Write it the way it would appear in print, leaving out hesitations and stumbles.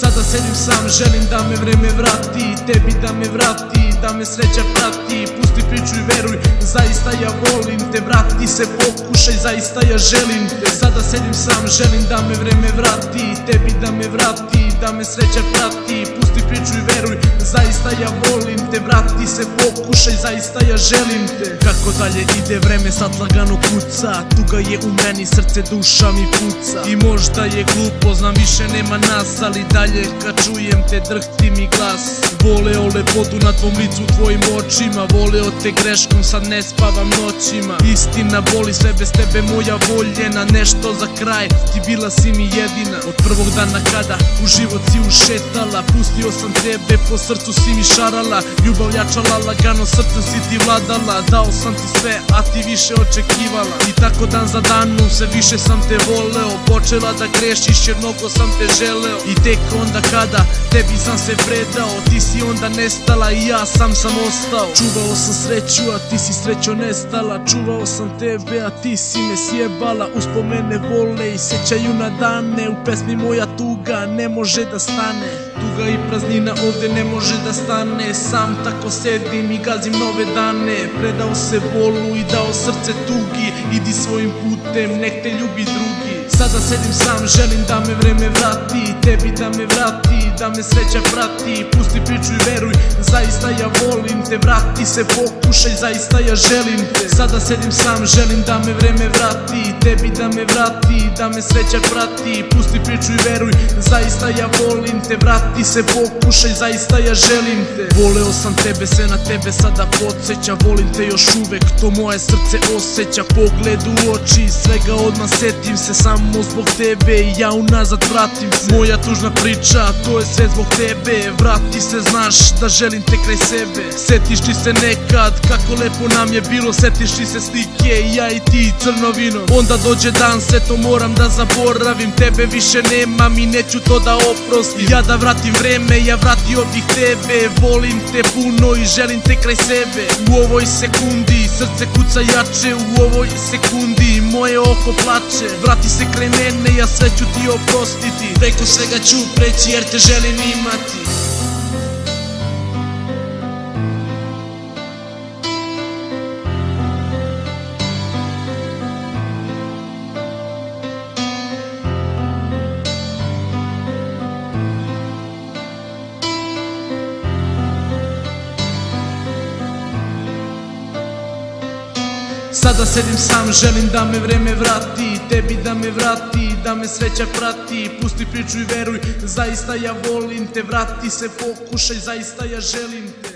Sada sedim sam, želim da me vreme vrati, tebi da me vrati, da me sreća prati. Pusti priču i veruj, zaista ja volim te, vrati se, pokušaj, zaista ja želim te. Sada sedim sam, želim da me vreme vrati, tebi da me vrati, da me sreća prati. Pusti priču i veruj, zaista ja volim te, vrati se, pokušaj, zaista ja želim te. Kako dalje ide vreme, sad lagano kuca, tuga je u meni, srce, duša mi puca. I možda je glupo, znam više nema nas, ali dalje kad čujem te drhti mi glas. Voleo lepotu na tvom licu, tvojim očima, voleo te greškom, sad ne spavam noćima. Istina boli, sve bez tebe moja voljena, nešto za kraj, ti bila si mi jedina. Od prvog dana kada u život si ušetala, pustio sam tebe, po srcu si mi šarala. Ljubav jačala, lagano srcem si ti vladala. Dao sam ti sve, a ti više očekivala. I tako dan za danom, sve više sam te voleo. Počela da grešiš jer mnogo sam te želeo. I tek onda kada tebi sam se predao, ti si onda nestala i ja sam ostao. Čuvao sam sreću, a ti si srećo nestala. Čuvao sam tebe, a ti si me sjebala. Uspomene vole i sećaju na dane, u pesmi moja tuga ne može da stane. Tuga i praznina ovde ne može da stane. Sam tako sedim i gazim nove dane. Predao se bolu i dao srce tugi. Idi svojim putem, nek te ljubi drugi. Sada sedim sam, želim da me vreme vrati, tebi da me vrati, da me sreća prati. Pusti priču i veruj, zaista ja volim te, vrati se, pokušaj, zaista ja želim te. Sada sedim sam, želim da me vreme vrati, tebi da me vrati, da me sreća prati. Pusti priču i veruj, zaista ja volim te, vrati se, pokušaj, zaista ja želim te. Voleo sam tebe, sve na tebe sada podsjeća, volim te još uvek, to moje srce osjeća. Pogled u oči, svega odmah setim se, samo zbog tebe i ja unazad vratim se. Moja tužna priča, to je sve zbog tebe, vrati se, znaš da želim te kraj sebe. Setiš ti se nekad kako lepo nam je bilo, setiš ti se slike, ja i ti crno vino. Onda dođe dan, sve to moram da zaboravim, tebe više nemam i neću to da oprostim. Ja da vratim vreme, ja vratio bih tebe, volim te puno i želim te kraj sebe. U ovoj sekundi srce kuca jače, u ovoj sekundi moje oko plače. Vrati se kraj mene, ja sve ću ti oprostiti, preko svega ću preći jer te želim imati. Sada sedim sam, želim da me vreme vrati, tebi da me vrati, da me sreća prati. Pusti priču i veruj, zaista ja volim te, vrati se, pokušaj, zaista ja želim te.